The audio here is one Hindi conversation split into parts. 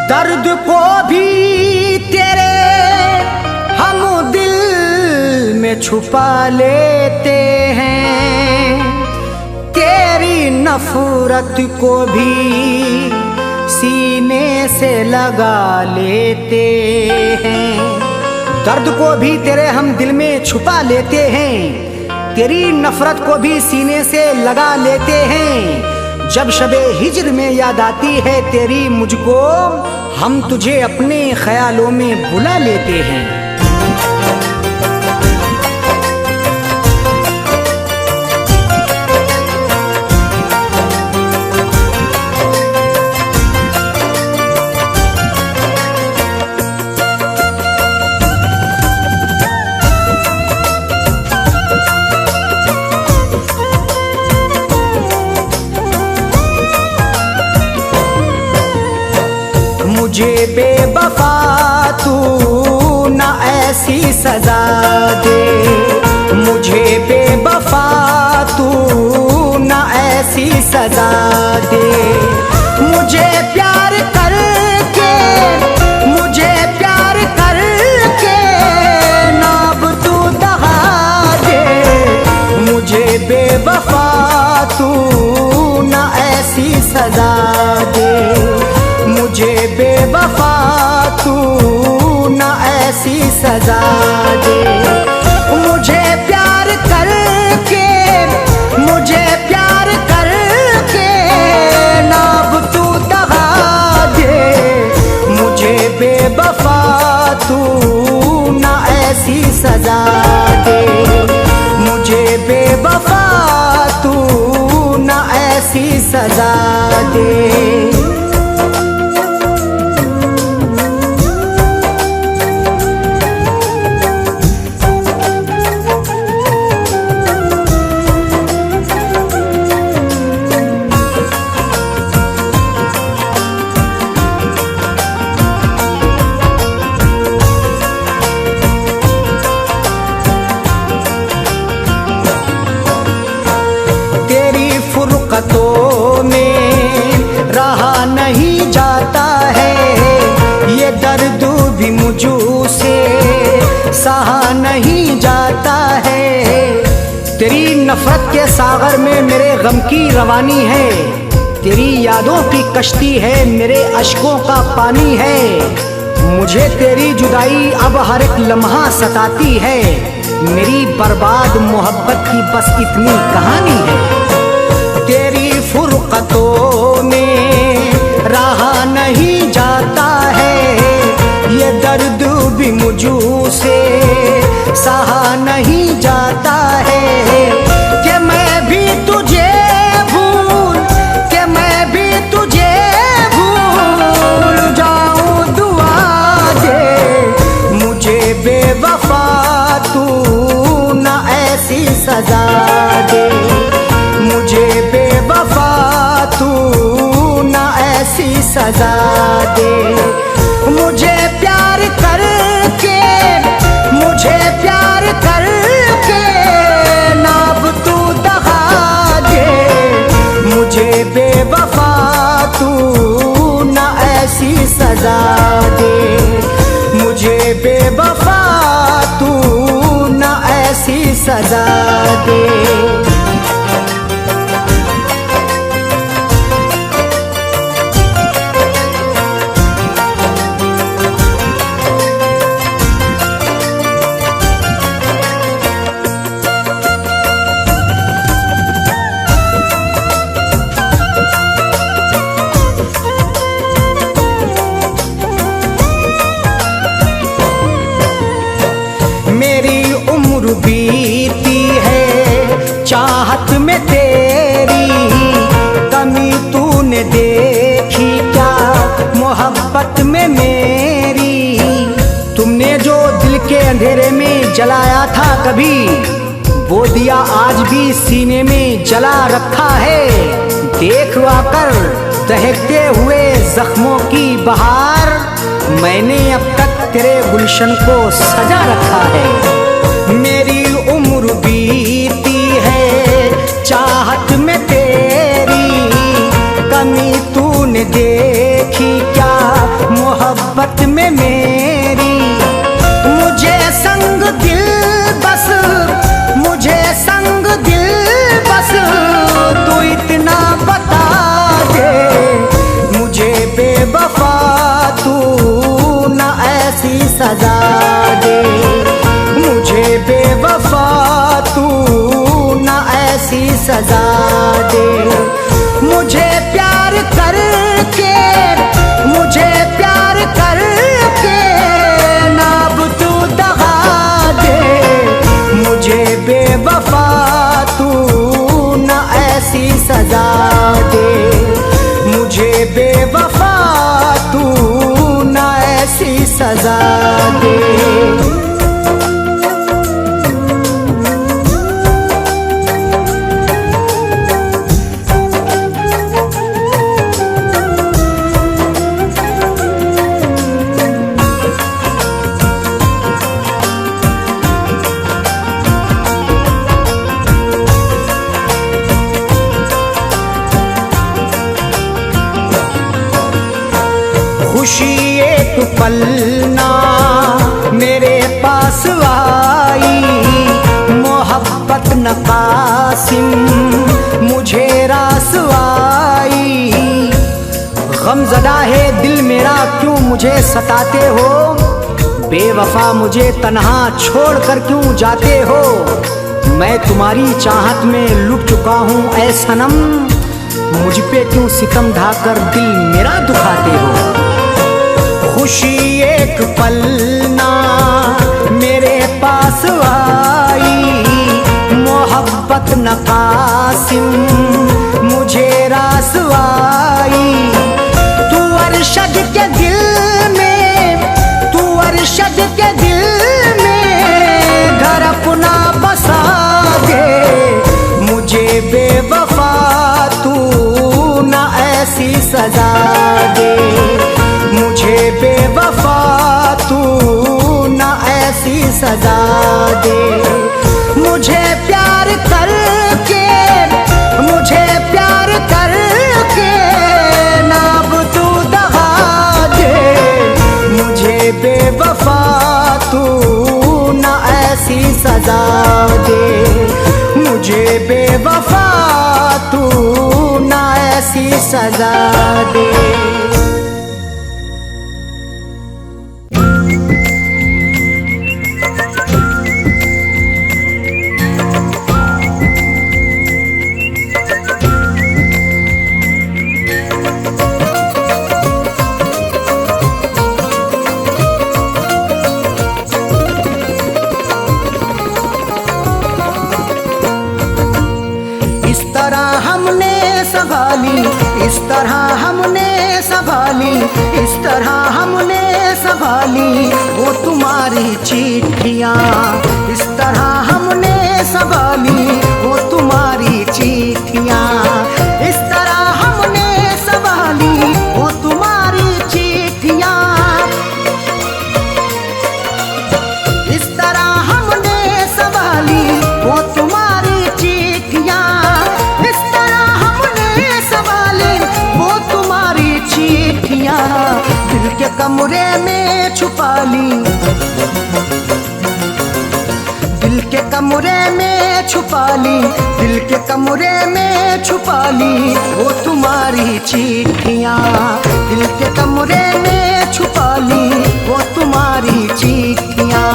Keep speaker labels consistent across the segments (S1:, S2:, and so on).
S1: दर्द को भी तेरे हम दिल में छुपा लेते हैं, तेरी नफरत को भी सीने से लगा लेते हैं। दर्द को भी तेरे हम दिल में छुपा लेते हैं, तेरी नफरत को भी सीने से लगा लेते हैं। जब शबे हिज्र में याद आती है तेरी मुझको, हम तुझे अपने ख्यालों में बुला लेते हैं। मुझे बेवफा तू ना ऐसी सजा दे, मुझे बेवफा तू ना ऐसी सजा दे। मुझे प्यार करके, मुझे प्यार करके नाब तू दगा दे, मुझे बेवफा तू ना ऐसी सजा दे, मुझे बेवफा तू ना ऐसी सजा दे। मुझे प्यार करके, मुझे प्यार करके नाब तू दगा दे, मुझे बेवफा तू ना ऐसी सजा दे, मुझे बेवफा तू ना ऐसी सजा दे। फुरक़तों में रहा नहीं जाता है, ये दर्द भी मुझसे सहा नहीं जाता है। तेरी नफरत के सागर में मेरे गम की रवानी है, तेरी यादों की कश्ती है, मेरे अश्कों का पानी है। मुझे तेरी जुदाई अब हर एक लम्हा सताती है, मेरी बर्बाद मोहब्बत की बस इतनी कहानी है। तेरी फुरक़तों में रहा नहीं जाता है, ये दर्द भी मुझसे सहा नहीं जाता है। कि मैं भी तुझे भूल, कि मैं भी तुझे भूल जाऊं दुआ दे, मुझे बेवफा तू ना ऐसी सजा दे, मुझे बेवफा तू ना ऐसी सजा दे। मुझे प्यार करके, मुझे प्यार करके नाब तू दगा दे, मुझे बेवफा तू ना ऐसी सजा दे, मुझे बेवफा तू ना ऐसी सजा दे। मेरी उम्र बीती है चाहत में तेरी, कमी तूने देखी क्या मोहब्बत में मेरी। तुमने जो दिल के अंधेरे में जलाया था कभी, वो दिया आज भी सीने में जला रखा है। देख आकर दहकते हुए जख्मों की बहार, मैंने अब तक तेरे गुलशन को सजा रखा है। मेरी उम्र बीती है चाहत में तेरी, कमी तूने देखी क्या सजा दे। मुझे बेवफा तू ना ऐसी सजा दे। मुझे प्यार करके, मुझे प्यार करके ना अब तू दगा दे। मुझे बेवफा तू ना ऐसी सजा दे। मुझे बेवफा तू ना ऐसी सजा दे। खुशी एक पल ना मेरे पास आई, मोहब्बत न कासिम मुझे रास आई। गमज़दा है दिल मेरा क्यों मुझे सताते हो, बेवफा मुझे तन्हा छोड़ कर क्यों जाते हो। मैं तुम्हारी चाहत में लुट चुका हूँ ऐ सनम, मुझ पे क्यों सितम ढाकर दिल मेरा दुखाते हो। खुशी एक पल ना मेरे पास आई, मोहब्बत न कासिम मुझे रास आई। तू अरशद के दिल में, तू अरशद के दिल में घर अपना बसा दे। मुझे बेवफा तू ना ऐसी सजा दे। मुझे बेवफा तू ना ऐसी सजा दे। मुझे प्यार करके, मुझे प्यार करके ना अब तू दगा दे। मुझे बेवफा तू ना ऐसी सजा दे। मुझे बेवफा तू ना ऐसी सजा दे। इस तरह हमने संभाली, इस तरह हमने संभाली वो तुम्हारी चिट्ठियाँ। इस तरह हमने संभाली वो तुम्हारी चिट्ठियाँ। इस तरह हमने संभाली वो तुम्हारी चिट्ठियाँ। इस तरह हमने संभाली वो तुम्हारी चिट्ठियाँ। इस तरह हमने संभाली वो तुम्हारी चिट्ठियाँ। दिल के कमरे में छुपा ली, दिल के कमरे में छुपा ली, दिल के कमरे में छुपा ली वो तुम्हारी चिट्ठियाँ। दिल के कमरे में छुपा ली वो तुम्हारी चिट्ठियाँ।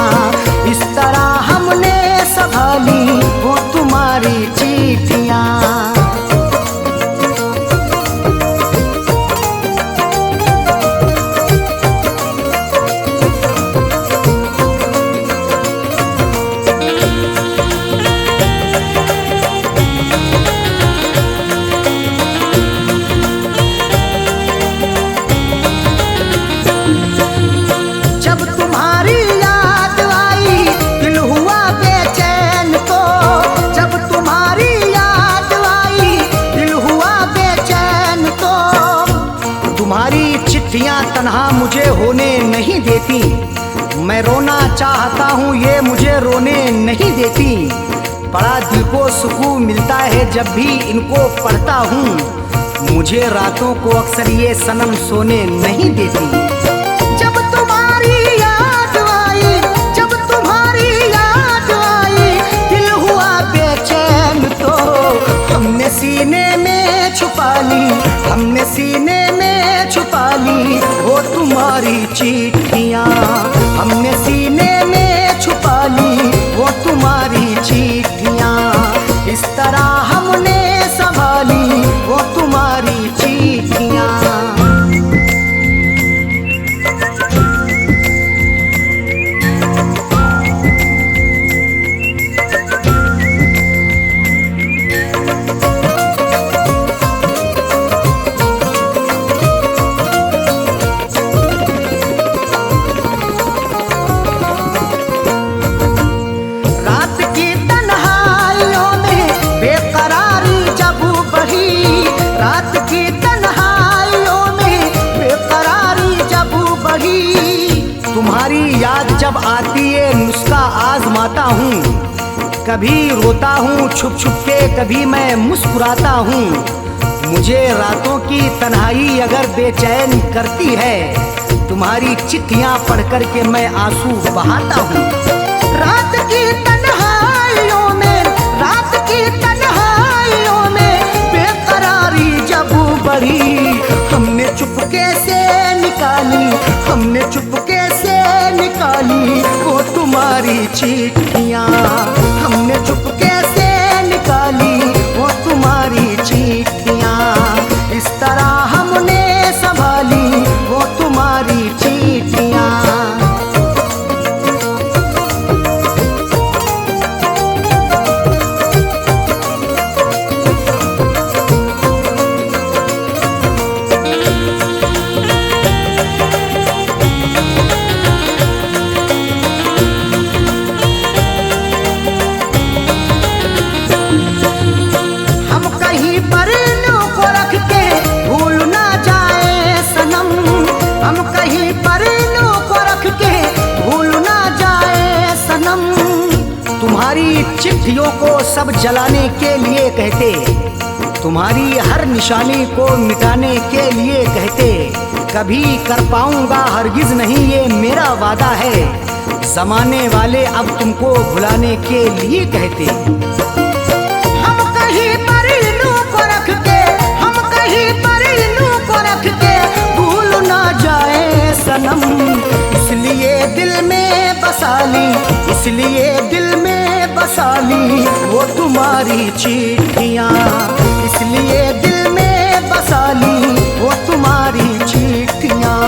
S1: इस तरह हमने संभाली वो तुम्हारी चिट्ठियाँ। तन्हा मुझे होने नहीं देती, मैं रोना चाहता हूँ ये मुझे रोने नहीं देती। बड़ा दिल को सुकून मिलता है जब भी इनको पढ़ता हूँ, मुझे रातों को अक्सर ये सनम सोने नहीं देती। जब तुम्हारी याद आई, जब तुम्हारी याद आई, दिल हुआ बेचैन तो हमने सीने में छुपा ली, हमने सीने में छुपा ली वो तुम्हारी चिट्ठियाँ। हमने जब आती ये नुस्खा आजमाता हूँ। कभी रोता हूँ छुप छुप के, कभी मैं मुस्कुराता हूँ। मुझे रातों की तन्हाई अगर बेचैन करती है, तुम्हारी चिट्ठियाँ पढ़ कर के मैं आंसू बहाता हूँ। रात की तन्हाइयों में, रात की तन्हाइयों में बेकरारी जब बढ़ी, हमने चुपके से निकाली, हमने चुपके से निकाली वो तुम्हारी चिट्ठियाँ, हमने चुपके से निकाली वो तुम्हारी चिट्ठियाँ। इस तरह हमने संभाली वो तुम्हारी चिट्ठियाँ। तुम्हारी चिट्ठियों को सब जलाने के लिए कहते, तुम्हारी हर निशानी को मिटाने के लिए कहते। कभी कर पाऊंगा हरगिज नहीं ये मेरा वादा है, जमाने वाले अब तुमको भुलाने के लिए कहते। हम कहीं पर इन्हों को रख के, हम कहीं पर इन्हों को रख के भूल ना जाए सनम, इसलिए दिल में बसा ली, इसलिए दिल में बसा ली वो तुम्हारी चिट्ठियाँ, इसलिए दिल में बसा ली वो तुम्हारी चिट्ठियाँ।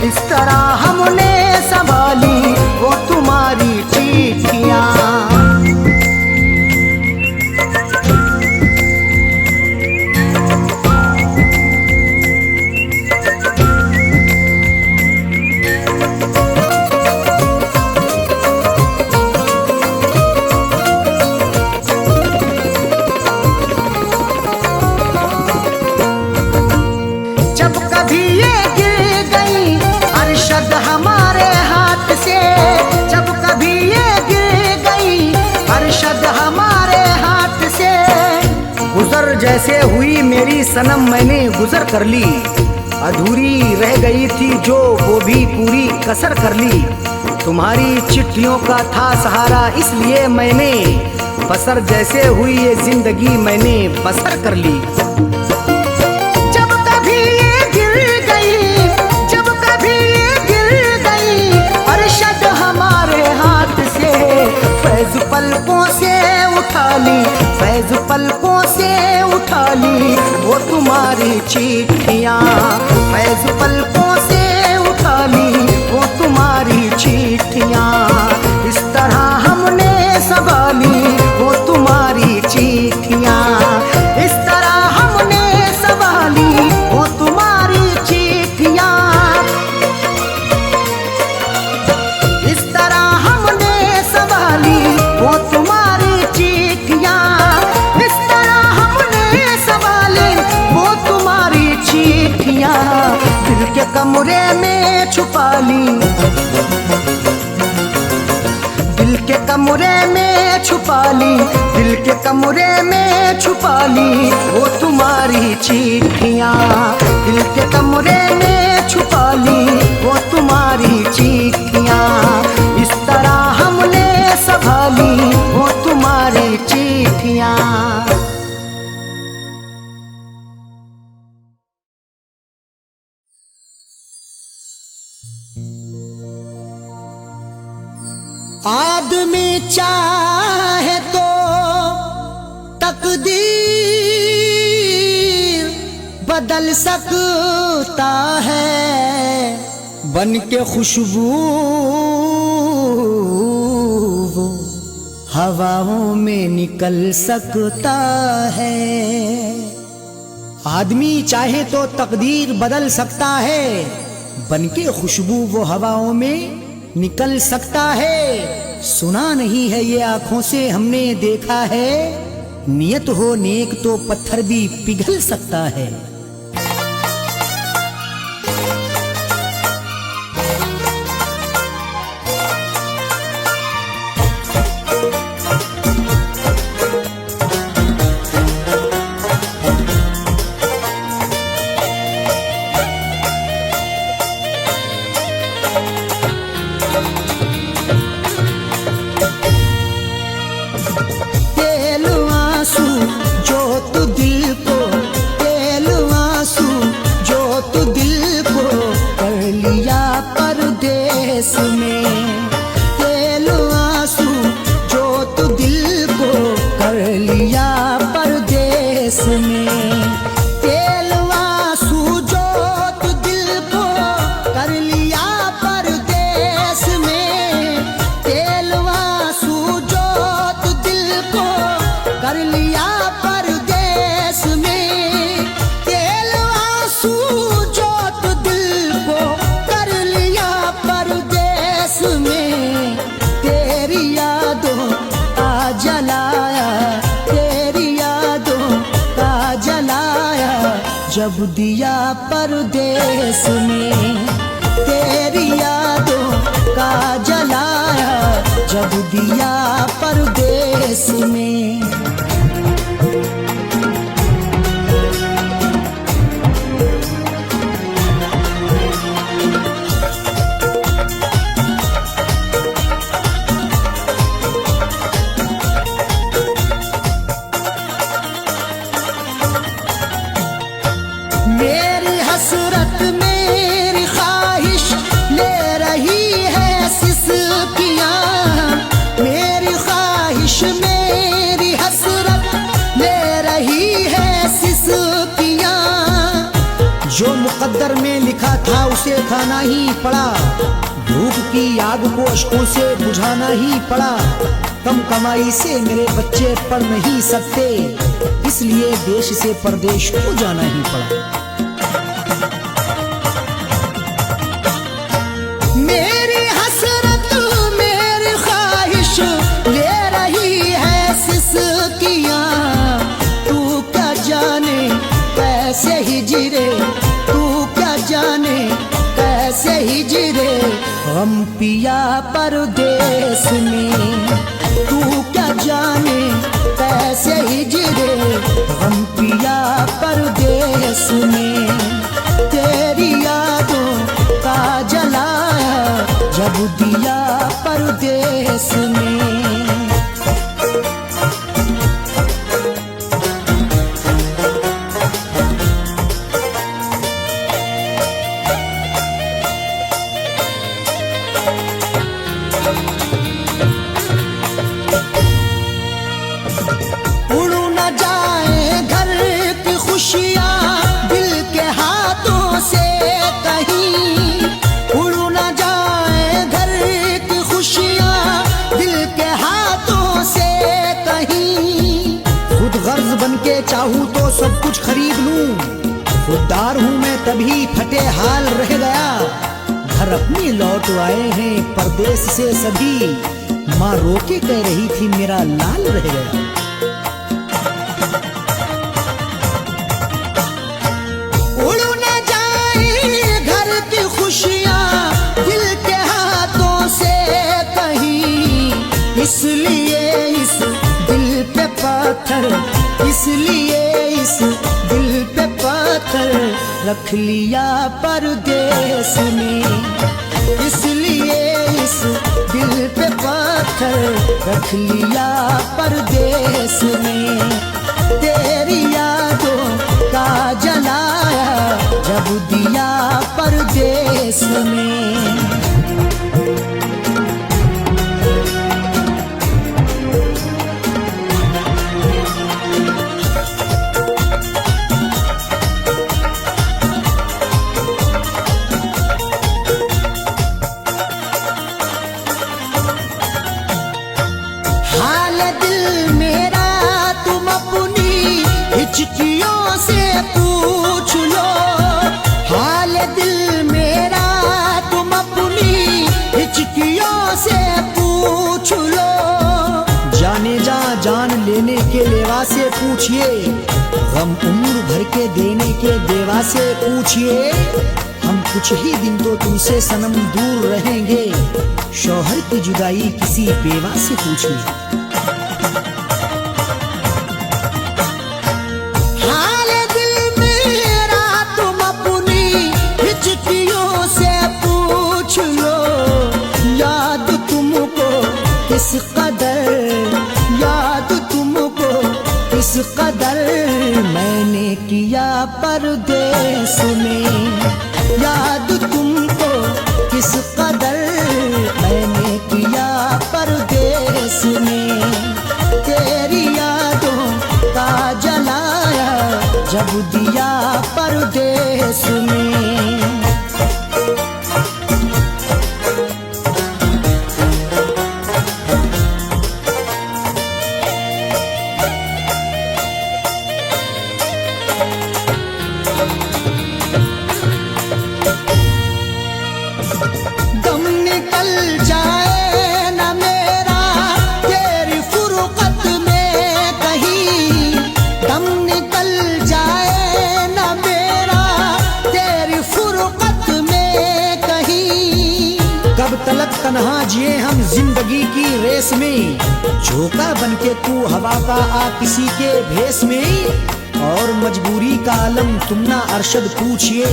S1: इस तरह हमने संभाली वो तुम्हारी चिट्ठियाँ। हमारे हाथ से जब कभी ये गिर गई अरशद हमारे हाथ से, गुजर जैसे हुई मेरी सनम मैंने गुजर कर ली, अधूरी रह गई थी जो वो भी पूरी कसर कर ली। तुम्हारी चिट्ठियों का था सहारा इसलिए मैंने बसर जैसे हुई ये जिंदगी मैंने बसर कर ली। जब कभी ये गिर गई, जब कभी ये गिर गई अरशद हमारे हाथ से, फैज पलकों से उठा ली, फैज पलकों से उठा ली वो तुम्हारी चिट्ठियाँ, फैज पलकों से उठा ली वो तुम्हारी चिट्ठियाँ। इस तरह हमने संभाली वो तुम्हारी चिट्ठियाँ, इस तरह हमने संभाली वो तुम्हारी चिट्ठियाँ, इस तरह हमने संभाली वो तुम्हारी चिट्ठियाँ, इस तरह हमने संभाली वो तुम्हारी चिट्ठियाँ। दिल के कमरे में छुपा ली, दिल के कमरे में छुपा ली, दिल के कमरे में छुपा ली वो तुम्हारी चिट्ठियाँ, दिल के कमरे में छुपा ली वो तुम्हारी चिट्ठियाँ। इस तरह हमने संभाली वो तुम्हारी चिट्ठियाँ। आदमी चाहे तो तकदीर बदल सकता है, बन के खुशबू वो हवाओं में निकल सकता है। आदमी चाहे तो तकदीर बदल सकता है, बन के खुशबू वो हवाओं में निकल सकता है। सुना नहीं है ये आंखों से हमने देखा है, नियत हो नेक तो पत्थर भी पिघल सकता है। में। तेलवा सूजोत दिल को कर लिया परदेस में। तेलवा सूजोत दिल को कर लिया परदेस में। तेलवा सूजोत दिल को कर लिया परदेस में। तेरी यादों का जलाया, तेरी यादों का जलाया जब दिया परदेस में। तेरी यादों का जलाया जब दिया परदेस में। मेरी हसरत मेरी ख्वाहिश ले रही है सिसकियाँ। मेरी ख्वाहिश मेरी हसरत ले रही है सिसकियाँ। जो मुकद्दर में लिखा था उसे खाना ही पड़ा। भूख की आग को अश्कों से बुझाना ही पड़ा। कम कमाई से मेरे बच्चे पढ़ नहीं सकते, इसलिए देश से परदेश को जाना ही पड़ा। मेरी हसरत मेरी ख्वाहिश ले रही है सिसकियाँ। तू क्या जाने कैसे हिजरे, तू क्या जाने कैसे हिजरे गम पिया परदेस में। तू क्या जाने कैसे हिजरे गम पिया परदेस में। तेरी यादों का जलाया जब दिया परदेस में। उड़ न जाए घर की खुशियाँ दिल के हाथों से कहीं। उड़ न जाए घर की खुशियाँ दिल के हाथों से कहीं। खुद गर्ज बन के चाहूँ तो सब कुछ खरीद लूं। खुददार हूँ मैं तभी फटे हाल रह गया। घर अपनी लौट आए हैं परदेस से सभी। माँ रोके कह रही थी मेरा लाल रह गया। उड़ न जाए घर की खुशियाँ दिल के हाथों से कहीं। इसलिए इस दिल पे पत्थर, इसलिए इस दिल पे पत्थर रख लिया परदेस में। इसलिए इस दिल पे पत्थर रख लिया परदेस में। तेरी यादों का जलाया जब दिया परदेस में। हाल दिल मेरा तुम अपनी हिचकियों से पूछ लो। हाल दिल मेरा तुम अपनी हिचकियों से पूछ लो। जाने जा जान लेने के लेवा से पूछिए। गम उम्र भर के देने के देवा से पूछिए। हम कुछ ही दिन तो तुमसे सनम दूर रहेंगे। शौहर की जुदाई किसी बेवा से पूछिए। हाल दिल मेरा तुम अपनी हिचकियों से पूछ लो। याद तुमको किस कदर, याद तुमको किस कदर मैंने किया परदेस में। याद तुमको किस कदर मैंने किया परदेस में। तेरी यादों का जलाया जब दिया परदेस में। दम निकल जाए न मेरा तेरी फुरकत में कहीं, दम निकल जाए न मेरा तेरी फुरकत में कहीं। कब तलक तन्हा जिए हम जिंदगी की रेस में, झोंका बनके तू हवा का आ किसी के भेस में। और मजबूरी का आलम तुम ना अरशद पूछिए,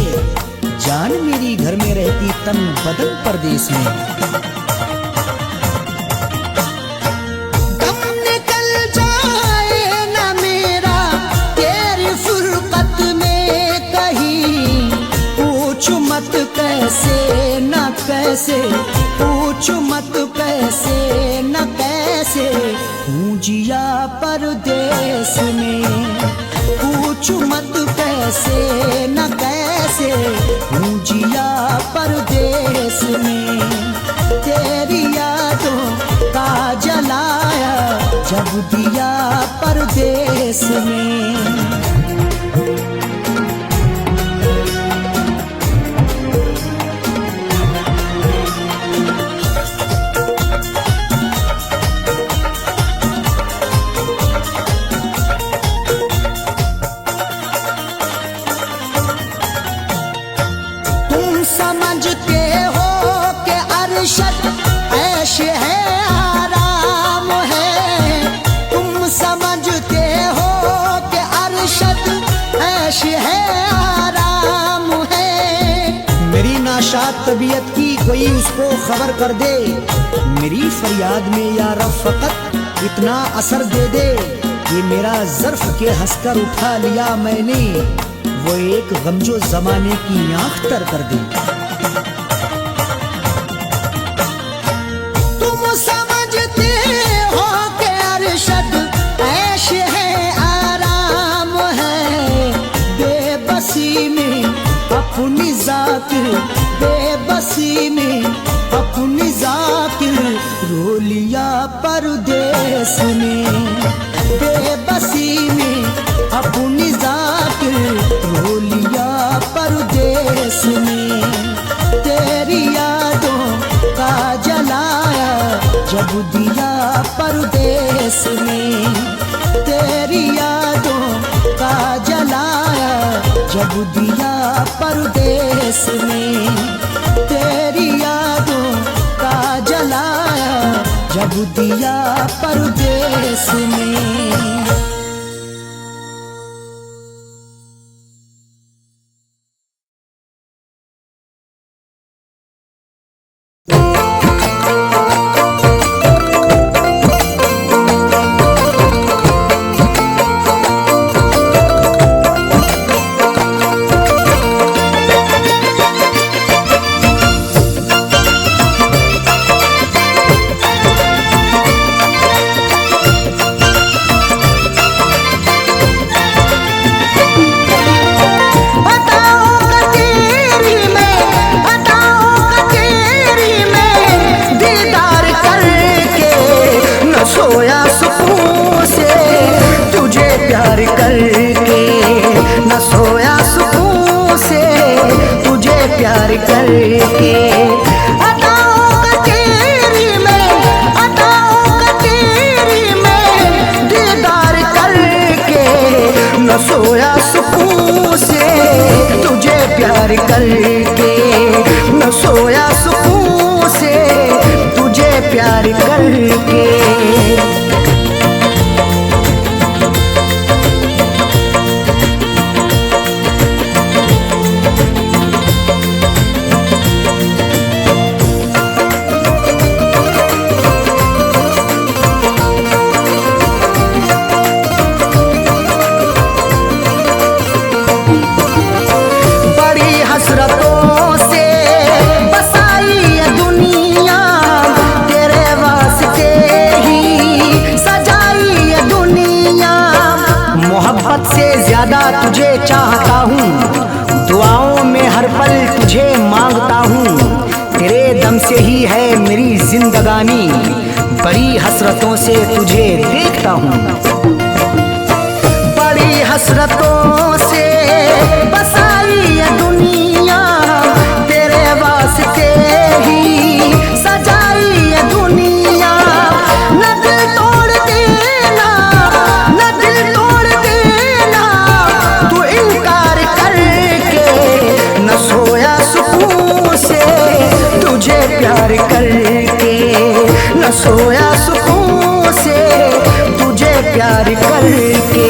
S1: जान मेरी घर में रहती तन बदन परदेस में। दम निकल जाए न मेरा तेरी फुरकत में कहीं, पूछ मत कैसे न कैसे, पूछ मत कैसे न कैसे, हूँ जिया परदेस में। पूछ मत कैसे न कैसे, हूँ जिया परदेस में। तेरी यादों का जलाया जब दिया परदेस में। समझते हो कि अरशद ऐश है आराम है, तुम समझते हो कि अरशद ऐश है आराम है। मेरी नाशाद तबीयत की कोई उसको खबर कर दे, मेरी फरियाद में या रब फकत इतना असर दे दे। ये मेरा ज़र्फ के हंसकर उठा लिया मैंने, वो एक गमजो जमाने की आंख तर कर दे। तुम समझते हो कि अरशद ऐश है आराम है, बेबसी में अपनी जाकिर, बेबसी में अपनी जाकिर रो लिया परदेस में। बेबसी में अपनी जाकिर रो लिया परदेस में। तेरी यादों का जलाया जब दिया परदेस में। तेरी यादों का जलाया जब दिया परदेस में। तेरी यादों का जलाया जब दिया परदेस में। सोया सुकून से तुझे प्यार करके, न सोया सुकून से तुझे प्यार करके। सदा तुझे चाहता हूँ, दुआओं में हर पल तुझे मांगता हूँ। तेरे दम से ही है मेरी जिंदगानी, बड़ी हसरतों से तुझे देखता हूँ। बड़ी हसरतों से बसाई ये दुनिया, तेरे वास्ते ही सजाई ये दुनिया। न दिल तोड़ देना, न दिल तोड़ देना, तू इनकार करके न सोया सुकून से तुझे प्यार करके, न सोया सुकून से तुझे प्यार करके।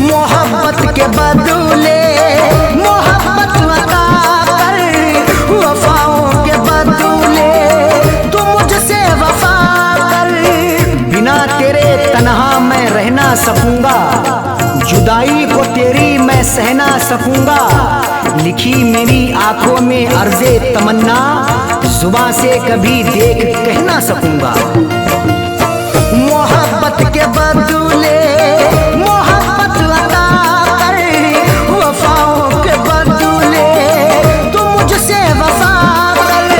S1: मोहब्बत के बदले मोहब्बत अता कर, वफाओं के बदले तू मुझसे वफा कर। बिना तेरे तन्हा मैं रह ना सकूंगा, जुदाई को तेरी मैं सह ना सकूंगा। लिखी मेरी आंखों में अर्ज़े तमन्ना, जुबां से कभी देख कह ना सकूंगा। मोहब्बत के बदले मोहब्बत अता कर, वफाओं के बदले तू मुझसे वफा कर।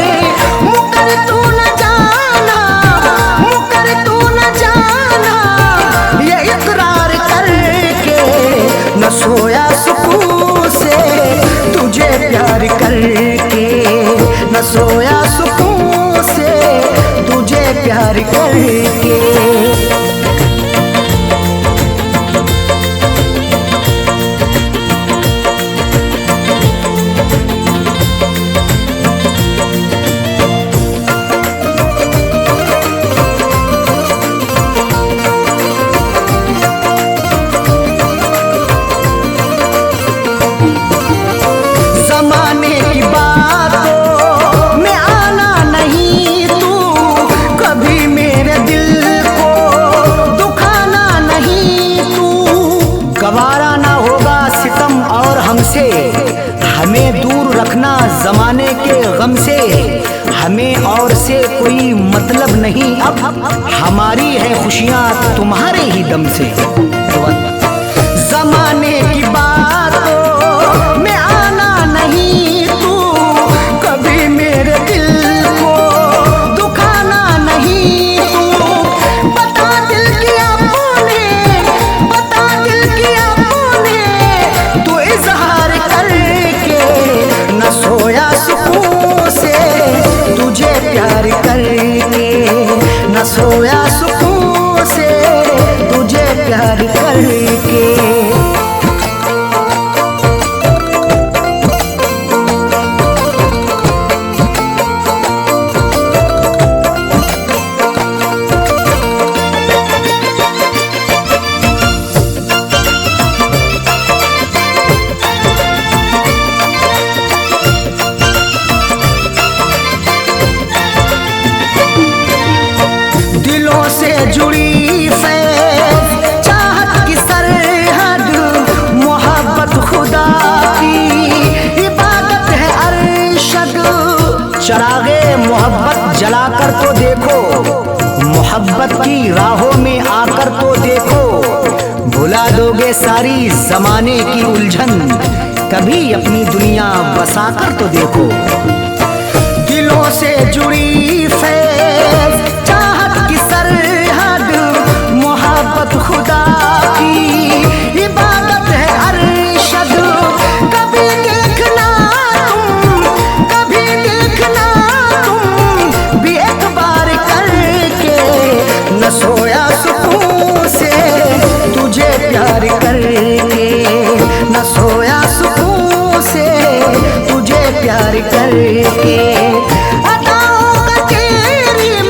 S1: मुकर तू न जाना, मुकर तू न जाना, ये इकरार करके न सोया सुकून से तुझे प्यार करके, न सोया सुकून से तुझे प्यार करके। जमाने की बातों में आना नहीं तू, कभी मेरे दिल को दुखाना नहीं तू। गवारा ना होगा सितम और हमसे, हमें दूर रखना जमाने के गम से। हमें और से कोई मतलब नहीं अब, हमारी है खुशियाँ तुम्हारे ही दम से। जमाने की बातों में आना नहीं तू, कभी मेरे दिल को दुखाना नहीं तू। बता दिल किया तूने, बता दिल किया तूने, तू इजहार करके न सोया सुकून से तुझे प्यार करके, न सोया सुकून से तुझे प्यार करके। दिलों से जुड़ी फैज़ चाहत की सरहद, मोहब्बत खुदा की इबादत है अरशद। चरागे मोहब्बत जलाकर तो देखो, मोहब्बत की राहों में आकर तो देखो। भुला दोगे सारी जमाने की उलझन, कभी अपनी दुनिया बसाकर तो देखो। दिलों से जुड़ी फैज़ चाहत की सरहद, मोहब्बत खुदा की इबादत है अरशद। कभी देखना तुम, कभी देखना तुम भी एक बार करके, न सोया सुकून से तुझे प्यार करके, न सोया सुकून से तुझे प्यार करके। अदाओं का तेरी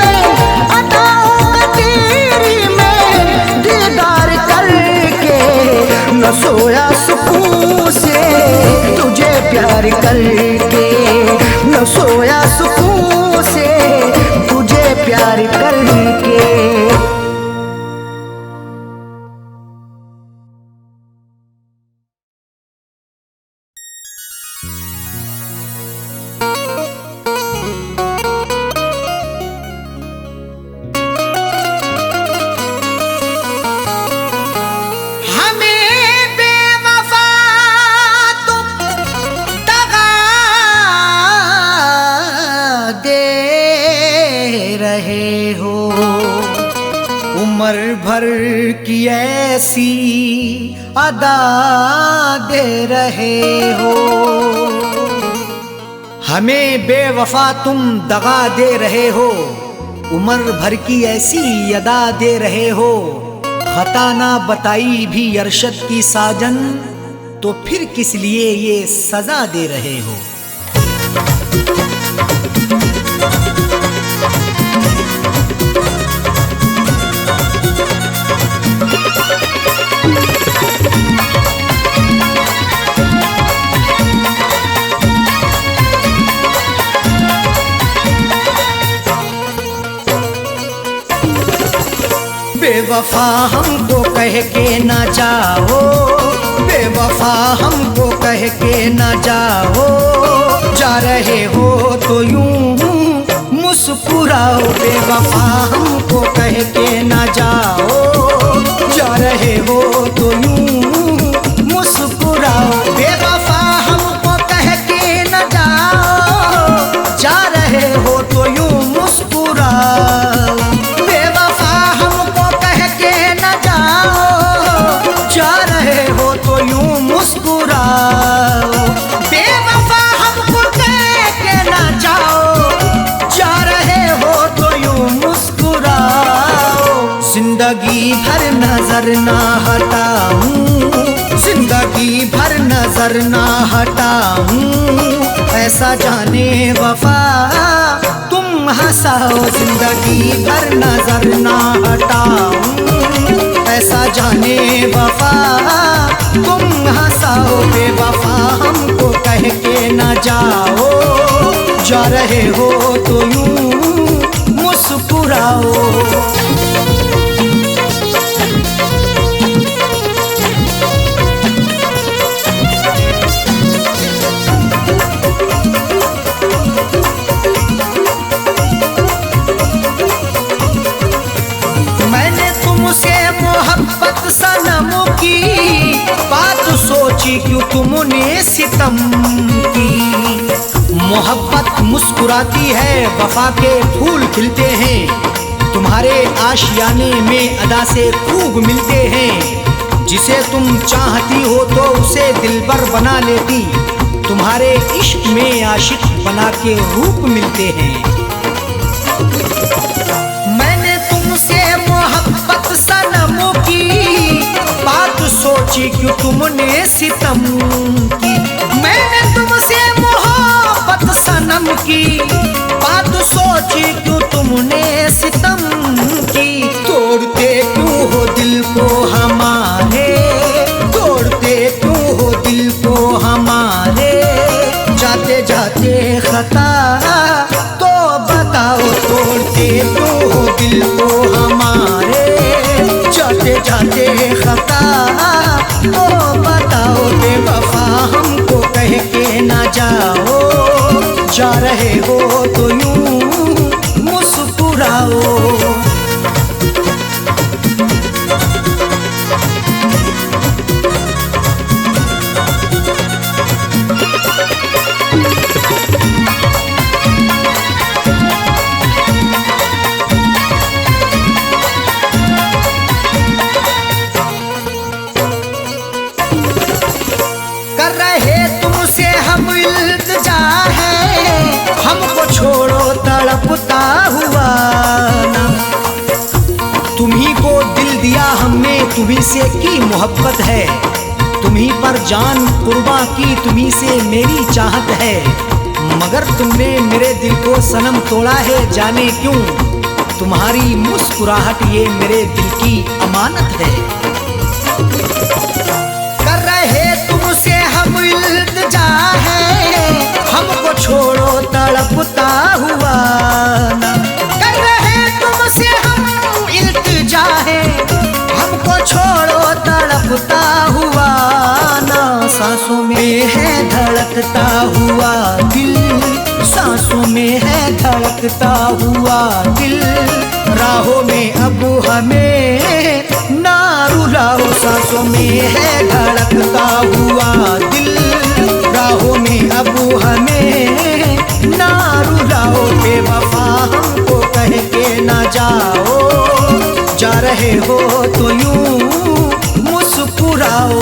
S1: सुकून से तुझे प्यार करके। उम्र भर की ऐसी अदा दे रहे हो, हमें बेवफा तुम दगा दे रहे हो। उम्र भर की ऐसी अदा दे रहे हो, खता ना बताई भी अरशद की साजन, तो फिर किस लिए ये सजा दे रहे हो। बेवफा हमको कह के ना जाओ, बेवफा हमको कह के ना जाओ, जा रहे हो तो यूं मुस्कुराओ। बेवफा हमको कह के ना जाओ, जा रहे हो तो यूं मुस्कुराओ। बेवफा हमको कह के ना जाओ, जा रहे हो तो यूं मुस्कुराओ। जा रहे हो तो यूं मुस्कुराओ। बेवफा हमको कह के ना जाओ, जा रहे हो तो यूं मुस्कुराओ। जिंदगी भर नजर ना हटाऊं, जिंदगी भर नजर ना हटाऊं, ऐसा जाने वफा तुम हंसाओ। जिंदगी भर नजर ना हटाऊं, ऐसा जाने वफा तुम हंसाओ। बेवफा हमको कह के ना जाओ, जा रहे हो तो यूं मुस्कुराओ। मोहब्बत सनम की बात सोची क्यों तुमने सितम की। मोहब्बत मुस्कुराती है, वफा के फूल खिलते हैं, तुम्हारे आशियाने में अदा से खूब मिलते हैं। जिसे तुम चाहती हो तो उसे दिलबर बना लेती, तुम्हारे इश्क में आशिक बना के रूप मिलते हैं। मैंने तुमसे मोहब्बत सनम की बात सोची क्यों तुमने सितम की। मैंने तुमसे मोहब्बत सनम की बात सोची क्यों तुमने सितम की। तोड़ते क्यों हो दिल को हमारे, तोड़ते क्यों हो दिल को हमारे, जाते जाते खता तो बताओ। तोड़ते क्यों हो दिल को हमारे, जाते जाते खता तो बताओ। बेवफा हमको कह के ना जाओ, जा रहे हो तो यूं मुस्कुराओ। कर रहे तुमसे हम इल्तिजा है, हमको छोड़ो तड़पता हुआ ना। तुम्ही को दिल दिया हमने, तुम्ही से की मोहब्बत है, तुम्ही पर जान कुर्बां की, तुम्ही से मेरी चाहत है। मगर तुमने मेरे दिल को सनम तोड़ा है, जाने क्यों। तुम्हारी मुस्कुराहट ये मेरे दिल की अमानत है। कर रहे तुमसे हम इल्तिजा है, हमको छोड़ो तड़पता हुआ ना, कर रहे तुमसे हम इल्तिजा है, हमको छोड़ो तड़पता हुआ ना। सांसों में है धड़कता हुआ दिल, सांसों में है धड़कता हुआ दिल, राहों में अब हमें ना रुलाओ। सांसों में है धड़कता हुआ दिल, राहों में अब हमें ना रुलाओ। बेवफा हमको कह के ना जाओ, जा रहे हो तो यूं मुस्कुराओ।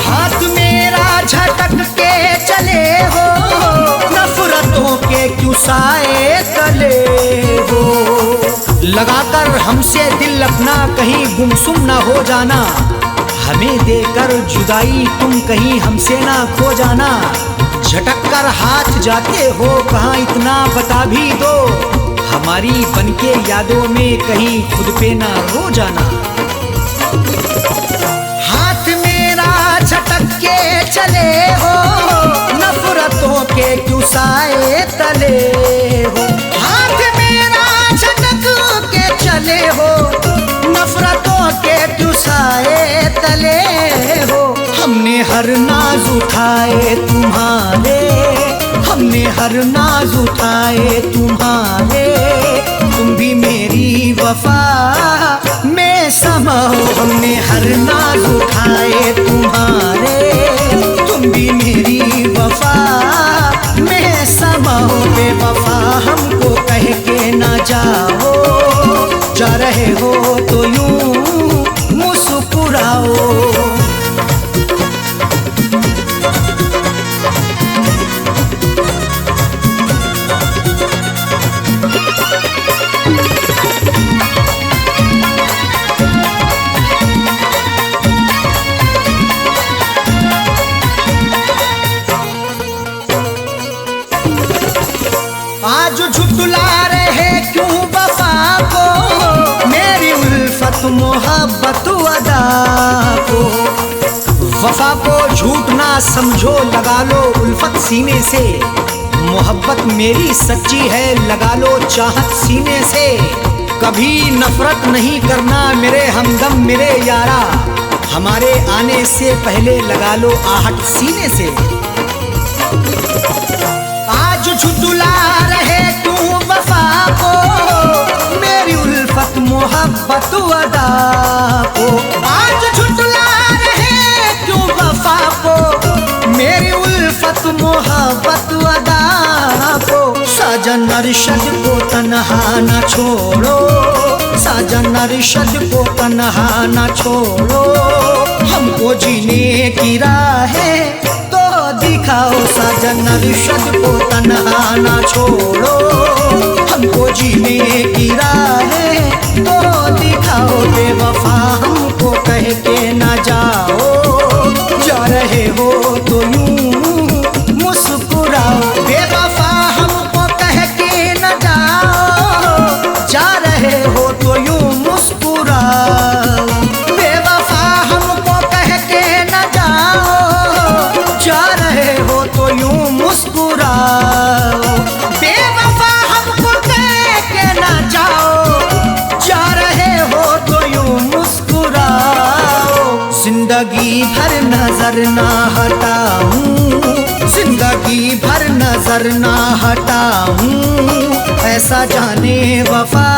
S1: हाथ मेरा झटक के चले हो, नफरतों के क्यों साए तले हो। लगाकर हमसे दिल अपना कहीं गुमसुम ना हो जाना, हमें देकर जुदाई तुम कहीं हमसे ना खो जाना। झटक कर हाथ जाते हो कहाँ इतना बता भी दो, हमारी बनके यादों में कहीं खुद पे ना रो जाना। हाथ मेरा झटक के चले हो, नफरतों के क्यों साए तले हो। हाथ मेरा झटक के चले हो, नफरतों के क्यों साए तले हो। हमने हर नाज उठाए तुम्हारे, हमने हर नाज उठाए तुम्हारे, तुम भी मेरी वफा में समाओ। हमने हर नाज उठाए तुम्हारे, तुम भी मेरी वफा में समाओ। बेवफा हमको कह के ना जाओ, जा रहे हो तो यूं मुस्कुराओ। आज झुटला रहे क्यों वफा को, मेरी उल्फत मोहब्बत अदा को। वफा को झूठ ना समझो, लगा लो उल्फत सीने से, मोहब्बत मेरी सच्ची है, लगा लो चाहत सीने से। कभी नफरत नहीं करना मेरे हमदम मेरे यारा, हमारे आने से पहले लगा लो आहट सीने से। आज झुटला रहे तू वफा को, मेरी उल्फत मोहब्बत अदा को। आज झुटला रहे तू वफा को, मेरी उल्फत मोहब्बत अदा को। साजन अरशद को तन्हा न छोड़ो, साजन अरशद को तन्हा न छोड़ो, हमको जीने की राहें तो दिखाओ। साजन अरशद को तन्हा न छोड़ो, हमको जीने की राहें तो दिखाओ। बेवफा हमको कह के ना जाओ, जा रहे हो तो यूं मुस्कुराओ। बेवफा हमको कह के न जाओ, जा रहे हो तो यूं मुस्कुराओ। बेवफा हमको कह के न जाओ, जा रहे हो तो यूं मुस्कुराओ। बेवफा हमको कह के न जाओ, जा रहे हो तो यूं मुस्कुराओ। जिंदगी भर नजर ना हटाऊं, जिंदगी भर नजर ना हटाऊं, ऐसा जाने वफा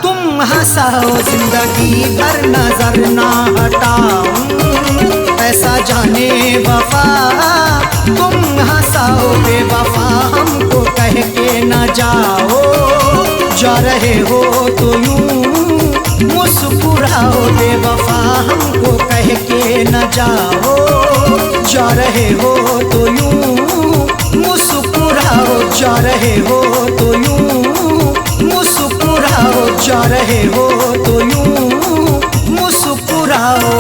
S1: तुम हंसाओ। जिंदगी भर नजर ना हटाऊं, ऐसा जाने वफा तुम हंसाओ। बेवफा हमको कह के ना जाओ, जा रहे हो तो यूं मुस्कुराओ। बेवफा हमको कह के न जाओ, जा रहे हो तो यूं मुस्कुराओ। जा रहे हो तो यूं मुस्कुराओ, जा रहे हो तो यूं मुस्कुराओ।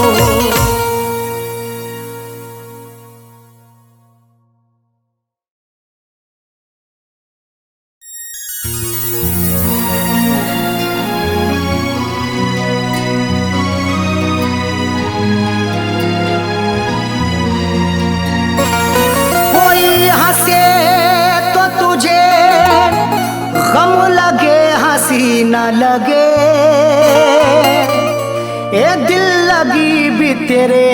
S1: न लगे, ए दिल लगी भी तेरे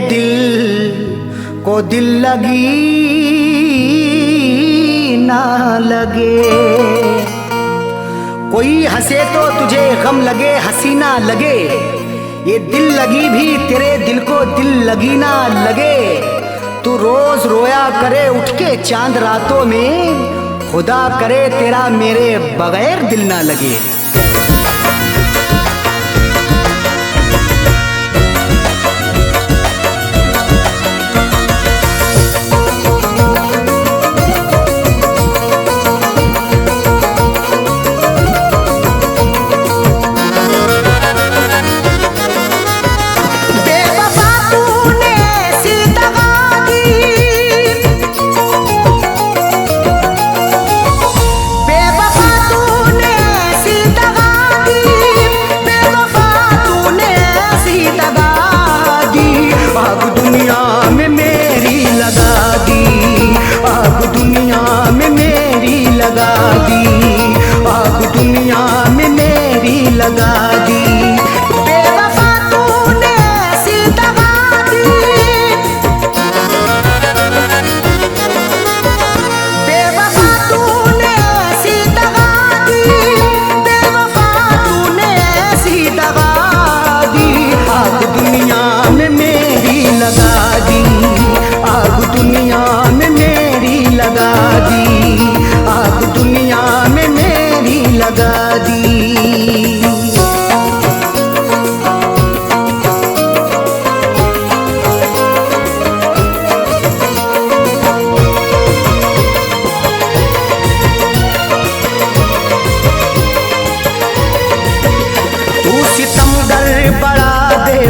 S1: दिल को दिल लगी ना लगे। कोई हंसे तो तुझे गम लगे, हंसी ना लगे, ये दिल लगी भी तेरे दिल को दिल लगी ना लगे। तू रोज रोया करे उठ के चांद रातों में, खुदा करे तेरा मेरे बगैर दिल ना लगे। लगा दी बेवफा तूने ऐसी दगा दी, बेवफा तूने ऐसी दगा दी, बेवफा तूने ऐसी दगा दी। आग दुनिया में मेरी लगा दी, आग दुनिया में मेरी लगा दी, आग दुनिया में मेरी लगा दी।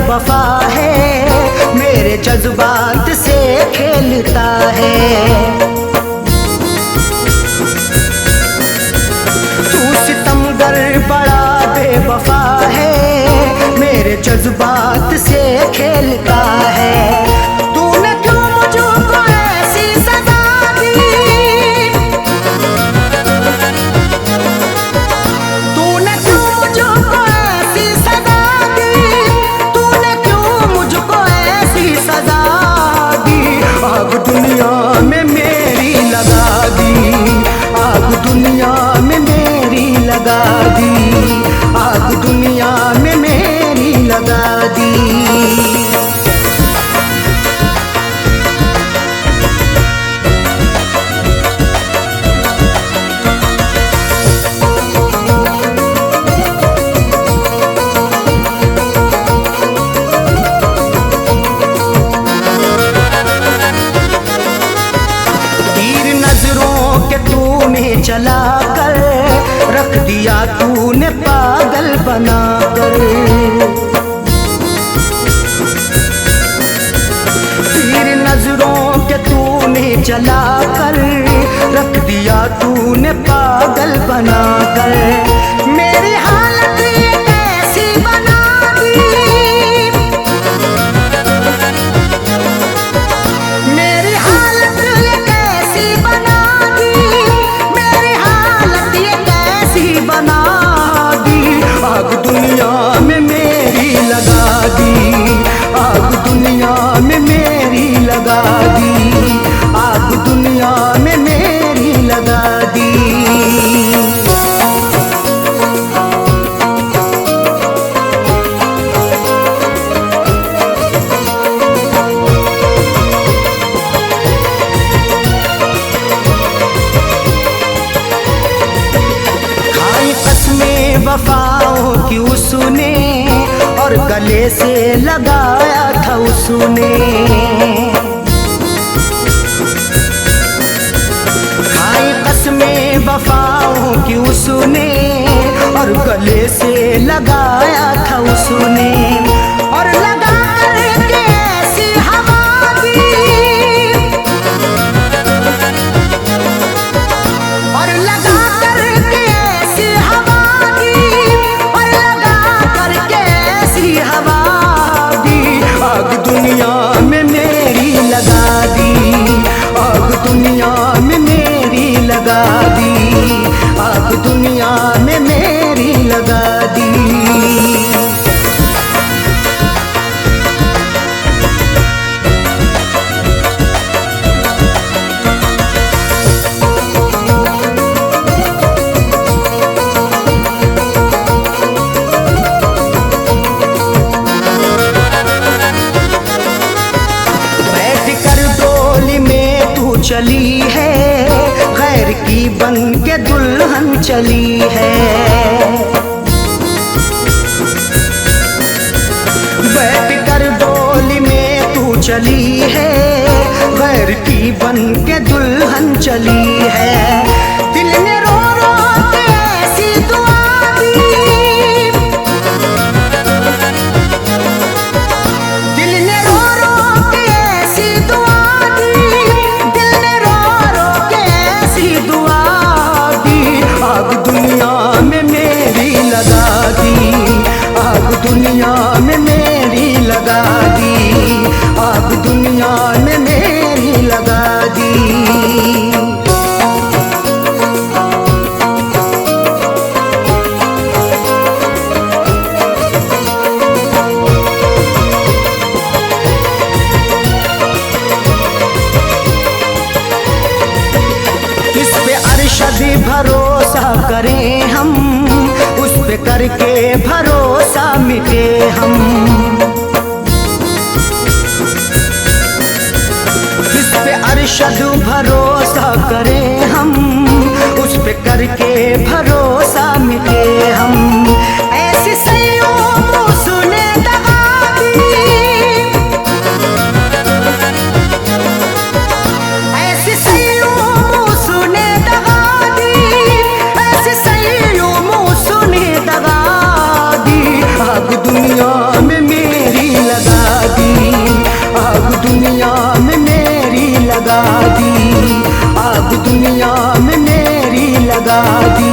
S1: वफा है मेरे जज्बात से खेलता है, तू सितमगर बड़ा बेवफा है मेरे जज्बात से खेलता है। तूने क्यों मुझको ऐसी सजा दी, तूने क्यों मुझको ऐसी सजा दी, सजा दी। आग दुनिया में मेरी लगा दी, आग दुनिया में मेरी लगा दी, आग दुनिया में मेरी लगा दी। चला कर रख दिया तूने पागल बनाकर, तीर नजरों के तूने चला कर रख दिया तूने पागल बनाकर। मेरी हालत ये कैसी बना दी, मेरी हालत ये कैसी बना दी, बना दी। आग दुनिया में मेरी लगा दी, आग दुनिया में मेरी लगा दी, आग दुनिया में मेरी लगा दी। वफाओं की उसने और गले से लगाया था उसने, खाई कसमें वफाओं की उसने और गले से लगाया था उसने। और लगा करके ऐसी हवा दी, और लगा करके ऐसी हवा, आग दुनिया में मेरी लगा दी, आग दुनिया में मेरी लगा दी, आग दुनिया में मेरी लगा दी। चली है गैर की बन के दुल्हन चली है, बैठ कर डोली में तू चली है गैर की बन के दुल्हन चली है। दिल ने रो रो के ऐसी दुआ दी, दिल ने रो रो के ऐसी दुआ दी, आग दुनिया में मेरी लगा दी, आग दुनिया में मेरी लगा दी, आग दुनिया में मेरी लगा दी। किस पे अरशद भरोसा करें हम, उस पे करके भरोसा मिटे हम। किस पे अरशद भरोसा करें हम, उस पे करके भरोसा मिटे हम। ऐसी सैयों सुने दगा दी, ऐसी सैयों सुने दगा दी, ऐसी सैयों सुने दगा दी। आग दुनिया में मेरी लगा दी, आग दुनिया में मेरी लगा दी, आग दुनिया में मेरी लगा दी।